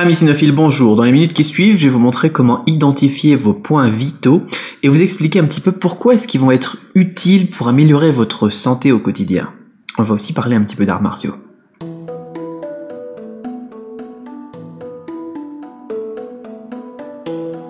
Amis cynophiles, bonjour. Dans les minutes qui suivent, je vais vous montrer comment identifier vos points vitaux et vous expliquer un petit peu pourquoi est-ce qu'ils vont être utiles pour améliorer votre santé au quotidien. On va aussi parler un petit peu d'arts martiaux.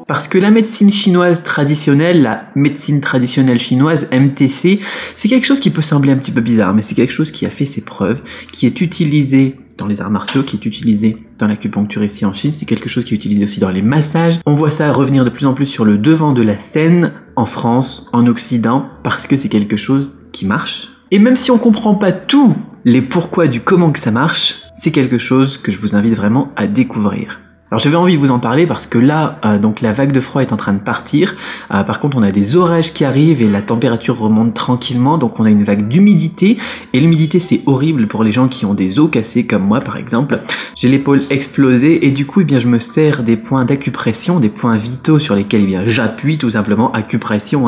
Parce que la médecine chinoise traditionnelle, la médecine traditionnelle chinoise, MTC, c'est quelque chose qui peut sembler un petit peu bizarre, mais c'est quelque chose qui a fait ses preuves, qui est utilisé dans les arts martiaux, qui est utilisé dans l'acupuncture ici en Chine, c'est quelque chose qui est utilisé aussi dans les massages. On voit ça revenir de plus en plus sur le devant de la scène, en France, en Occident, parce que c'est quelque chose qui marche. Et même si on comprend pas tous les pourquoi du comment que ça marche, c'est quelque chose que je vous invite vraiment à découvrir. Alors j'avais envie de vous en parler parce que là, donc la vague de froid est en train de partir. Par contre, on a des orages qui arrivent et la température remonte tranquillement. Donc on a une vague d'humidité. Et l'humidité, c'est horrible pour les gens qui ont des os cassés comme moi, par exemple. J'ai l'épaule explosée et du coup, je me sers des points d'acupression, des points vitaux sur lesquels j'appuie tout simplement, acupression.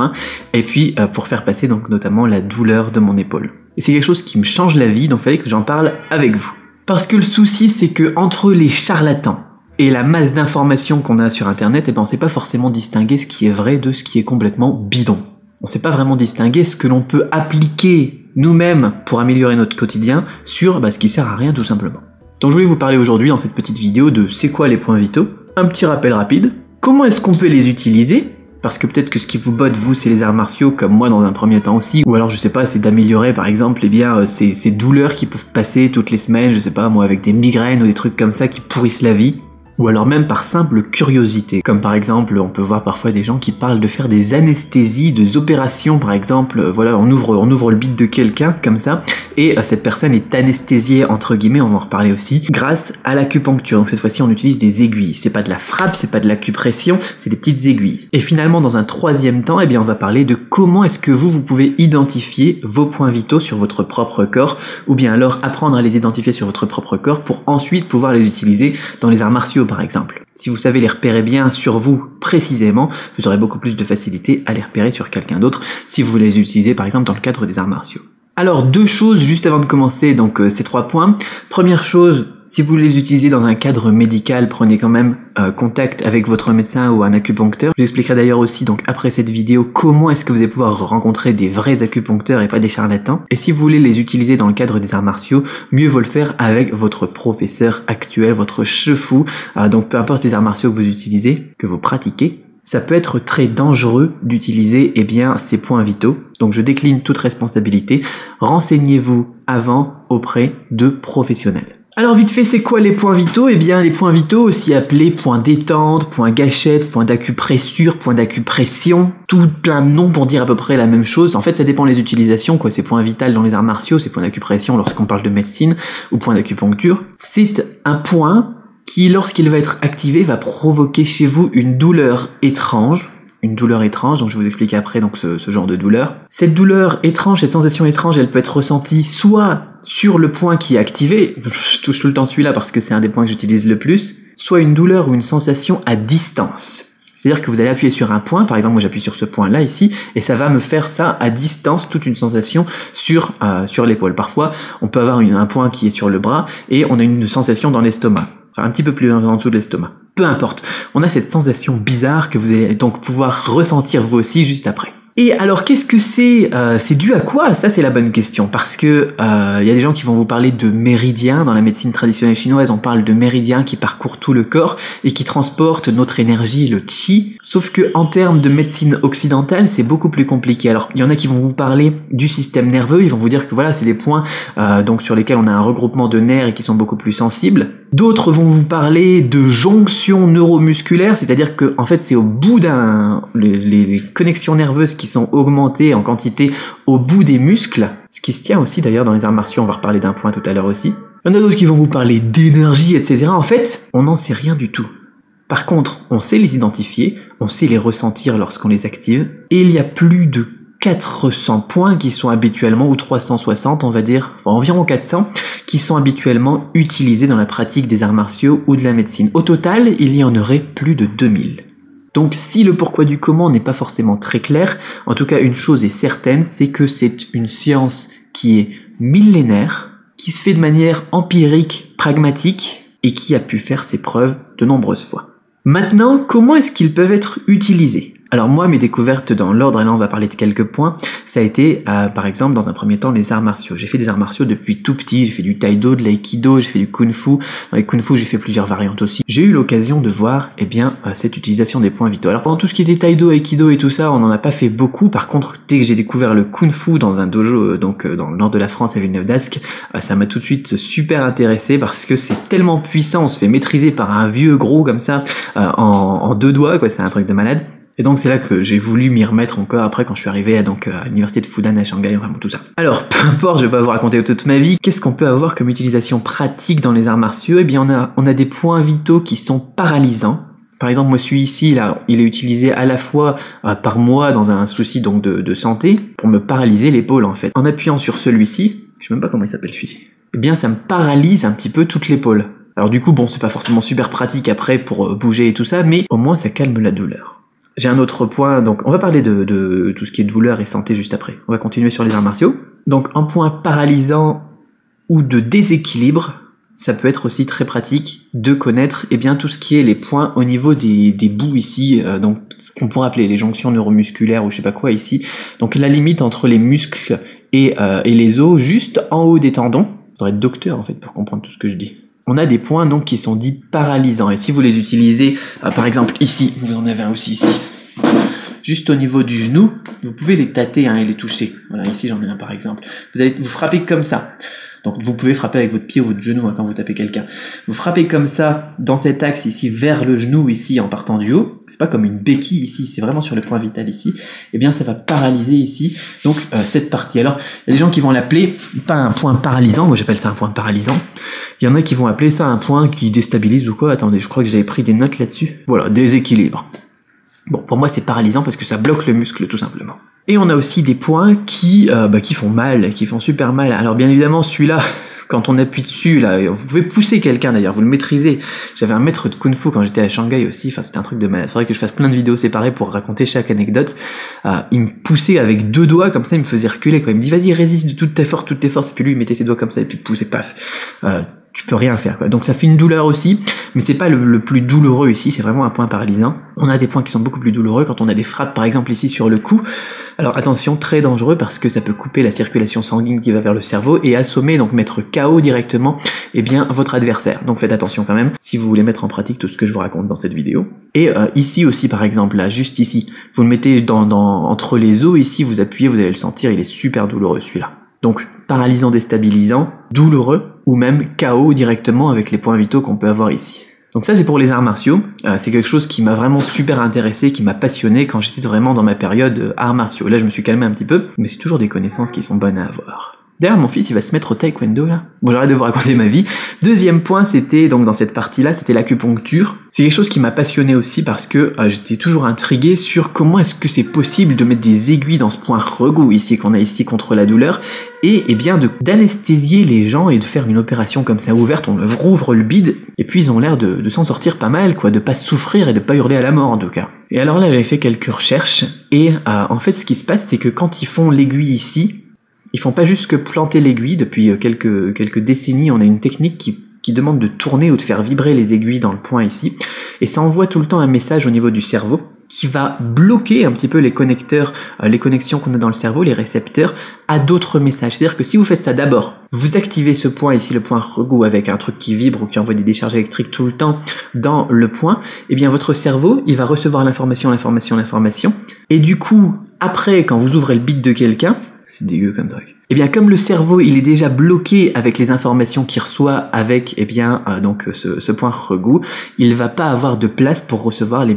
Et puis pour faire passer donc notamment la douleur de mon épaule. Et c'est quelque chose qui me change la vie, donc il fallait que j'en parle avec vous. Parce que le souci, c'est que entre les charlatans et la masse d'informations qu'on a sur internet, on ne sait pas forcément distinguer ce qui est vrai de ce qui est complètement bidon. On ne sait pas vraiment distinguer ce que l'on peut appliquer nous-mêmes pour améliorer notre quotidien sur ce qui sert à rien tout simplement. Donc je voulais vous parler aujourd'hui dans cette petite vidéo de c'est quoi les points vitaux, un petit rappel rapide, comment est-ce qu'on peut les utiliser, parce que peut-être que ce qui vous botte vous c'est les arts martiaux comme moi dans un premier temps aussi, ou alors je sais pas, c'est d'améliorer par exemple ces douleurs qui peuvent passer toutes les semaines, je sais pas moi avec des migraines ou des trucs comme ça qui pourrissent la vie. Ou alors même par simple curiosité. Comme par exemple, on peut voir parfois des gens qui parlent de faire des anesthésies, des opérations par exemple, on ouvre le bide de quelqu'un comme ça, et cette personne est anesthésiée entre guillemets, on va en reparler aussi, grâce à l'acupuncture. Donc cette fois-ci on utilise des aiguilles. C'est pas de la frappe, c'est pas de l'acupression, c'est des petites aiguilles. Et finalement dans un troisième temps, on va parler de comment est-ce que vous pouvez identifier vos points vitaux sur votre propre corps, ou bien alors apprendre à les identifier sur votre propre corps pour ensuite pouvoir les utiliser dans les arts martiaux par exemple. Si vous savez les repérer bien sur vous précisément, vous aurez beaucoup plus de facilité à les repérer sur quelqu'un d'autre si vous les utilisez par exemple dans le cadre des arts martiaux. Alors deux choses juste avant de commencer donc ces 3 points. Première chose, si vous les utilisez dans un cadre médical, prenez quand même contact avec votre médecin ou un acupuncteur. Je vous expliquerai d'ailleurs aussi donc après cette vidéo comment est-ce que vous allez pouvoir rencontrer des vrais acupuncteurs et pas des charlatans. Et si vous voulez les utiliser dans le cadre des arts martiaux, mieux vaut le faire avec votre professeur actuel, votre chefou. Donc peu importe les arts martiaux que vous utilisez, que vous pratiquez, ça peut être très dangereux d'utiliser ces points vitaux. Donc je décline toute responsabilité. Renseignez-vous avant auprès de professionnels. Alors vite fait, c'est quoi les points vitaux ? Les points vitaux, aussi appelés points détente, points gâchette, points d'acupressure, points d'acupression, tout plein de noms pour dire à peu près la même chose. En fait, ça dépend des utilisations, ces points vitaux dans les arts martiaux, ces points d'acupression lorsqu'on parle de médecine ou points d'acupuncture. C'est un point qui, lorsqu'il va être activé, va provoquer chez vous une douleur étrange. Une douleur étrange, donc je vais vous expliquer après ce genre de douleur. Cette douleur étrange, cette sensation étrange, elle peut être ressentie soit sur le point qui est activé, je touche tout le temps celui-là parce que c'est un des points que j'utilise le plus, soit une douleur ou une sensation à distance. C'est-à-dire que vous allez appuyer sur un point, par exemple moi j'appuie sur ce point-là ici, et ça va me faire ça à distance, toute une sensation sur l'épaule. Parfois, on peut avoir un point qui est sur le bras et on a une sensation dans l'estomac. Enfin, un petit peu plus en dessous de l'estomac. Peu importe, on a cette sensation bizarre que vous allez donc pouvoir ressentir vous aussi juste après. Et alors qu'est-ce que c'est ? C'est dû à quoi ? Ça c'est la bonne question, parce que y a des gens qui vont vous parler de méridiens. Dans la médecine traditionnelle chinoise, on parle de méridiens qui parcourent tout le corps et qui transportent notre énergie, le qi. Sauf que en termes de médecine occidentale, c'est beaucoup plus compliqué. Alors il y en a qui vont vous parler du système nerveux, ils vont vous dire que c'est des points donc sur lesquels on a un regroupement de nerfs et qui sont beaucoup plus sensibles. D'autres vont vous parler de jonction neuromusculaire, c'est-à-dire que en fait c'est au bout les connexions nerveuses qui sont augmentées en quantité au bout des muscles, ce qui se tient aussi d'ailleurs dans les arts martiaux, on va reparler d'un point tout à l'heure aussi. Il y en a d'autres qui vont vous parler d'énergie, etc. En fait, on n'en sait rien du tout. Par contre, on sait les identifier, on sait les ressentir lorsqu'on les active, et il y a plus de 400 points qui sont habituellement, ou 360 on va dire, environ 400, qui sont habituellement utilisés dans la pratique des arts martiaux ou de la médecine. Au total, il y en aurait plus de 2000. Donc si le pourquoi du comment n'est pas forcément très clair, en tout cas une chose est certaine, c'est que c'est une science qui est millénaire, qui se fait de manière empirique, pragmatique, et qui a pu faire ses preuves de nombreuses fois. Maintenant, comment est-ce qu'ils peuvent être utilisés ? Alors moi, mes découvertes dans l'ordre, et là on va parler de quelques points, ça a été par exemple dans un premier temps les arts martiaux. J'ai fait des arts martiaux depuis tout petit, j'ai fait du taïdo, de l'aïkido, j'ai fait du kung-fu. Dans les kung-fu, j'ai fait plusieurs variantes aussi. J'ai eu l'occasion de voir cette utilisation des points vitaux. Alors pendant tout ce qui était taïdo, aïkido et tout ça, on n'en a pas fait beaucoup. Par contre, dès que j'ai découvert le kung-fu dans un dojo dans le nord de la France à Villeneuve-d'Ascq, ça m'a tout de suite super intéressé parce que c'est tellement puissant, on se fait maîtriser par un vieux gros comme ça en 2 doigts, quoi, c'est un truc de malade. Et donc c'est là que j'ai voulu m'y remettre encore après quand je suis arrivé à l'université de Fudan à Shanghai, vraiment tout ça. Alors, peu importe, je vais pas vous raconter toute ma vie, qu'est-ce qu'on peut avoir comme utilisation pratique dans les arts martiaux ? Eh bien on a des points vitaux qui sont paralysants. Par exemple, moi celui ici, là, il est utilisé à la fois par moi dans un souci donc de santé, pour me paralyser l'épaule en fait. En appuyant sur celui-ci, je sais même pas comment il s'appelle celui-ci, eh bien ça me paralyse un petit peu toute l'épaule. Alors du coup, bon, c'est pas forcément super pratique après pour bouger et tout ça, mais au moins ça calme la douleur. J'ai un autre point, donc on va parler de tout ce qui est douleur et santé juste après. On va continuer sur les arts martiaux. Donc un point paralysant ou de déséquilibre, ça peut être aussi très pratique de connaître tout ce qui est les points au niveau des bouts ici, donc ce qu'on pourrait appeler les jonctions neuromusculaires ou je sais pas quoi ici. Donc la limite entre les muscles et les os, juste en haut des tendons. Il faudrait être docteur en fait pour comprendre tout ce que je dis. On a des points donc qui sont dits paralysants et si vous les utilisez, par exemple ici, vous en avez un aussi ici, juste au niveau du genou, vous pouvez les tâter et les toucher. Voilà, ici j'en ai un par exemple. Vous frappez comme ça. Donc vous pouvez frapper avec votre pied ou votre genou quand vous tapez quelqu'un. Vous frappez comme ça dans cet axe ici vers le genou ici en partant du haut. C'est pas comme une béquille ici, c'est vraiment sur le point vital ici. Eh bien ça va paralyser ici donc cette partie. Alors il y a des gens qui vont l'appeler pas un point paralysant, moi j'appelle ça un point paralysant. Il y en a qui vont appeler ça un point qui déstabilise ou quoi. Attendez, je crois que j'avais pris des notes là-dessus. Voilà, déséquilibre. Bon, pour moi c'est paralysant parce que ça bloque le muscle tout simplement. Et on a aussi des points qui font mal, qui font super mal. Alors bien évidemment celui-là, quand on appuie dessus, là, vous pouvez pousser quelqu'un d'ailleurs, vous le maîtrisez. J'avais un maître de kung-fu quand j'étais à Shanghai aussi, enfin c'était un truc de malade. Il faudrait que je fasse plein de vidéos séparées pour raconter chaque anecdote. Il me poussait avec 2 doigts comme ça, il me faisait reculer quoi. Il me dit vas-y résiste de toutes tes forces, et puis lui il mettait ses doigts comme ça et puis il poussait paf. Tu peux rien faire quoi. Donc ça fait une douleur aussi, mais c'est pas le plus douloureux ici, c'est vraiment un point paralysant. On a des points qui sont beaucoup plus douloureux quand on a des frappes par exemple ici sur le cou. Alors attention, très dangereux parce que ça peut couper la circulation sanguine qui va vers le cerveau et assommer, donc mettre KO directement votre adversaire. Donc faites attention quand même si vous voulez mettre en pratique tout ce que je vous raconte dans cette vidéo. Et ici aussi par exemple, là juste ici, vous le mettez entre les os ici, vous appuyez, vous allez le sentir, il est super douloureux celui-là. Donc paralysant, déstabilisant, douloureux ou même KO directement avec les points vitaux qu'on peut avoir ici. Donc ça c'est pour les arts martiaux, c'est quelque chose qui m'a vraiment super intéressé, qui m'a passionné quand j'étais vraiment dans ma période arts martiaux. Là je me suis calmé un petit peu, mais c'est toujours des connaissances qui sont bonnes à avoir. D'ailleurs mon fils il va se mettre au taekwondo là. Bon j'arrête de vous raconter ma vie. Deuxième point c'était donc dans cette partie là, c'était l'acupuncture. C'est quelque chose qui m'a passionné aussi parce que j'étais toujours intrigué sur comment est-ce que c'est possible de mettre des aiguilles dans ce point regu ici qu'on a ici contre la douleur et d'anesthésier les gens et de faire une opération comme ça ouverte, on leur rouvre le bide et puis ils ont l'air de s'en sortir pas mal quoi, de pas souffrir et de pas hurler à la mort en tout cas. Et alors là j'avais fait quelques recherches et en fait ce qui se passe c'est que quand ils font l'aiguille ici, ils font pas juste que planter l'aiguille. Depuis quelques décennies, on a une technique qui demande de tourner ou de faire vibrer les aiguilles dans le point ici. Et ça envoie tout le temps un message au niveau du cerveau qui va bloquer un petit peu les connecteurs, les connexions qu'on a dans le cerveau, les récepteurs, à d'autres messages. C'est-à-dire que si vous faites ça d'abord, vous activez ce point ici, le point regu avec un truc qui vibre ou qui envoie des décharges électriques tout le temps dans le point, et bien votre cerveau, il va recevoir l'information. Et du coup, après, quand vous ouvrez le bit de quelqu'un, c'est dégueu comme truc. Et bien comme le cerveau il est déjà bloqué avec les informations qu'il reçoit avec ce point regu, il va pas avoir de place pour recevoir les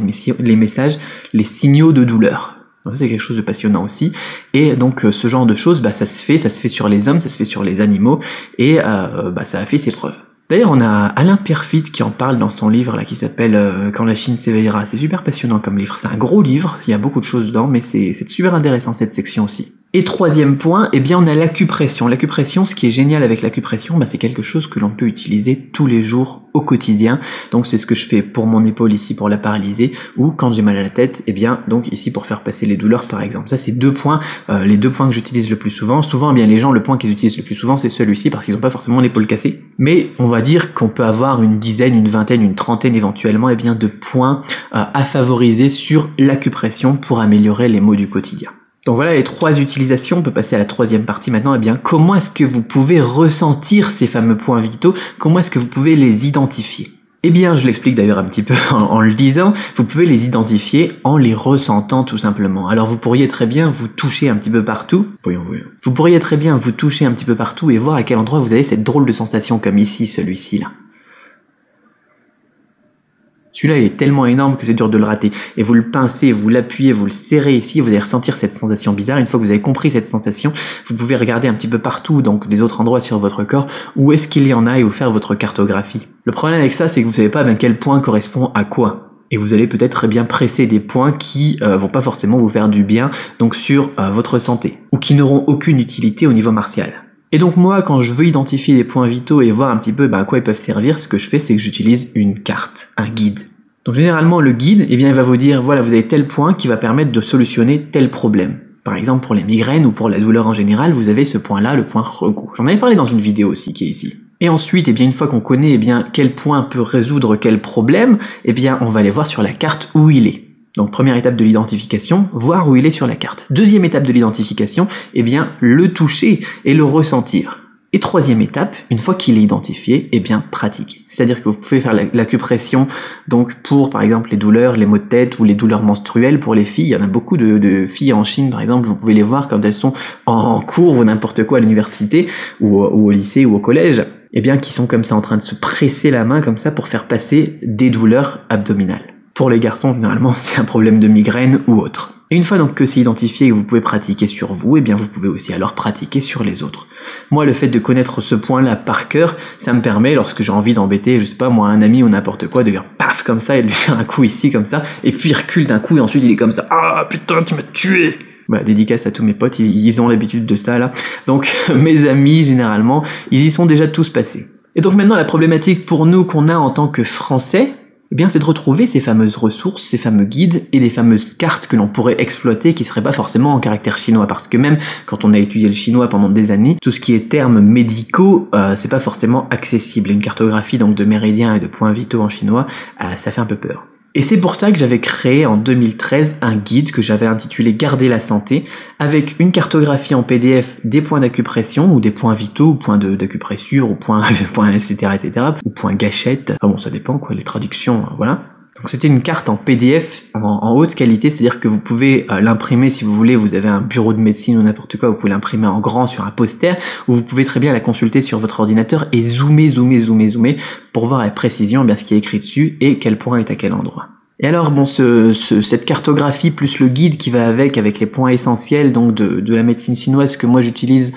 messages, les signaux de douleur. Donc ça c'est quelque chose de passionnant aussi. Et donc ce genre de choses, ça se fait sur les hommes, ça se fait sur les animaux et ça a fait ses preuves. D'ailleurs, on a Alain Perfit qui en parle dans son livre là, qui s'appelle Quand la Chine s'éveillera. C'est super passionnant comme livre. C'est un gros livre, il y a beaucoup de choses dedans, mais c'est super intéressant cette section aussi. Et troisième point, eh bien on a l'acupression. L'acupression, ce qui est génial avec l'acupression, c'est quelque chose que l'on peut utiliser tous les jours au quotidien. Donc c'est ce que je fais pour mon épaule ici pour la paralyser, ou quand j'ai mal à la tête, eh bien donc ici pour faire passer les douleurs par exemple. Ça c'est deux points, les deux points que j'utilise le plus souvent. Souvent eh bien les gens, le point qu'ils utilisent le plus souvent c'est celui-ci parce qu'ils n'ont pas forcément l'épaule cassée. Mais on va dire qu'on peut avoir une dizaine, une vingtaine, une trentaine éventuellement eh bien de points à favoriser sur l'acupression pour améliorer les maux du quotidien. Donc voilà les trois utilisations, on peut passer à la troisième partie maintenant. Eh bien, comment est-ce que vous pouvez ressentir ces fameux points vitaux? Comment est-ce que vous pouvez les identifier? Eh bien, je l'explique d'ailleurs un petit peu en le disant, vous pouvez les identifier en les ressentant tout simplement. Alors vous pourriez très bien vous toucher un petit peu partout. Voyons. Vous pourriez très bien vous toucher un petit peu partout et voir à quel endroit vous avez cette drôle de sensation comme ici, celui-ci là. Celui-là, il est tellement énorme que c'est dur de le rater. Et vous le pincez, vous l'appuyez, vous le serrez ici, vous allez ressentir cette sensation bizarre. Une fois que vous avez compris cette sensation, vous pouvez regarder un petit peu partout, donc des autres endroits sur votre corps, où est-ce qu'il y en a et vous faire votre cartographie. Le problème avec ça, c'est que vous ne savez pas quel point correspond à quoi. Et vous allez peut-être très bien presser des points qui vont pas forcément vous faire du bien donc sur votre santé, ou qui n'auront aucune utilité au niveau martial. Et donc moi, quand je veux identifier les points vitaux et voir un petit peu à quoi ils peuvent servir, ce que je fais, c'est que j'utilise une carte, un guide. Donc généralement, le guide, eh bien, il va vous dire, voilà, vous avez tel point qui va permettre de solutionner tel problème. Par exemple, pour les migraines ou pour la douleur en général, vous avez ce point-là, le point regout. J'en avais parlé dans une vidéo aussi qui est ici. Et ensuite, eh bien, une fois qu'on connaît quel point peut résoudre quel problème, eh bien, on va aller voir sur la carte où il est. Donc première étape de l'identification, voir où il est sur la carte. Deuxième étape de l'identification, eh bien le toucher et le ressentir. Et troisième étape, une fois qu'il est identifié, eh bien pratiquer. C'est-à-dire que vous pouvez faire l'acupression donc pour par exemple les douleurs, les maux de tête ou les douleurs menstruelles pour les filles. Il y en a beaucoup de filles en Chine par exemple, vous pouvez les voir quand elles sont en cours ou n'importe quoi à l'université ou au lycée ou au collège, eh bien qui sont comme ça en train de se presser la main comme ça pour faire passer des douleurs abdominales. Pour les garçons, généralement, c'est un problème de migraine ou autre. Et une fois donc que c'est identifié et que vous pouvez pratiquer sur vous, eh bien vous pouvez aussi alors pratiquer sur les autres. Moi, le fait de connaître ce point-là par cœur, ça me permet, lorsque j'ai envie d'embêter, je sais pas moi, un ami ou n'importe quoi, de faire paf comme ça et de lui faire un coup ici comme ça, et puis il recule d'un coup et ensuite il est comme ça, ah putain, tu m'as tué! Dédicace à tous mes potes, ils ont l'habitude de ça là. Donc mes amis, généralement, ils y sont déjà tous passés. Et donc maintenant, la problématique pour nous qu'on a en tant que Français, eh bien, c'est de retrouver ces fameuses ressources, ces fameux guides et des fameuses cartes que l'on pourrait exploiter qui ne seraient pas forcément en caractère chinois. Parce que même quand on a étudié le chinois pendant des années, tout ce qui est termes médicaux, c'est pas forcément accessible. Une cartographie donc de méridiens et de points vitaux en chinois, ça fait un peu peur. Et c'est pour ça que j'avais créé en 2013 un guide que j'avais intitulé Garder la santé, avec une cartographie en PDF des points d'acupression ou des points vitaux ou points d'acupressure ou points etc., ou points gâchette. Enfin bon, ça dépend quoi, les traductions, voilà. Donc c'était une carte en PDF en haute qualité, c'est-à-dire que vous pouvez l'imprimer si vous voulez, vous avez un bureau de médecine ou n'importe quoi, vous pouvez l'imprimer en grand sur un poster, ou vous pouvez très bien la consulter sur votre ordinateur et zoomer pour voir avec précision ce qui est écrit dessus et quel point est à quel endroit. Et alors bon, cette cartographie plus le guide qui va avec les points essentiels donc de la médecine chinoise que moi j'utilise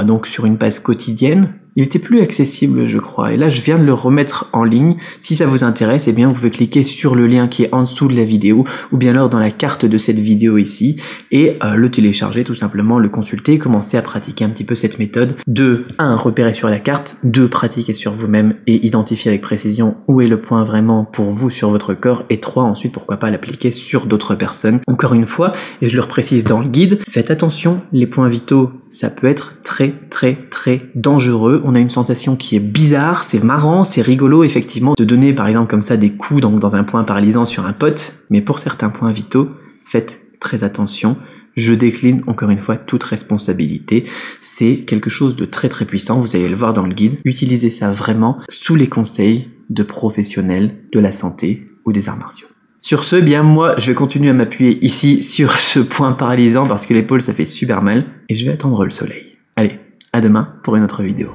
donc sur une base quotidienne, il était plus accessible je crois, et là je viens de le remettre en ligne. Si ça vous intéresse, eh bien vous pouvez cliquer sur le lien qui est en dessous de la vidéo ou bien alors dans la carte de cette vidéo ici et le télécharger tout simplement, le consulter, commencer à pratiquer un petit peu cette méthode de 1. Repérer sur la carte, 2. Pratiquer sur vous-même et identifier avec précision où est le point vraiment pour vous sur votre corps, et 3. Ensuite pourquoi pas l'appliquer sur d'autres personnes. Encore une fois, et je le reprécise dans le guide, faites attention, les points vitaux ça peut être très dangereux. On a une sensation qui est bizarre, c'est marrant, c'est rigolo effectivement de donner par exemple comme ça des coups dans un point paralysant sur un pote, mais pour certains points vitaux, faites très attention. Je décline encore une fois toute responsabilité. C'est quelque chose de très puissant, vous allez le voir dans le guide. Utilisez ça vraiment sous les conseils de professionnels de la santé ou des arts martiaux. Sur ce, bien moi, je vais continuer à m'appuyer ici sur ce point paralysant parce que l'épaule, ça fait super mal. Et je vais attendre le soleil. Allez, à demain pour une autre vidéo.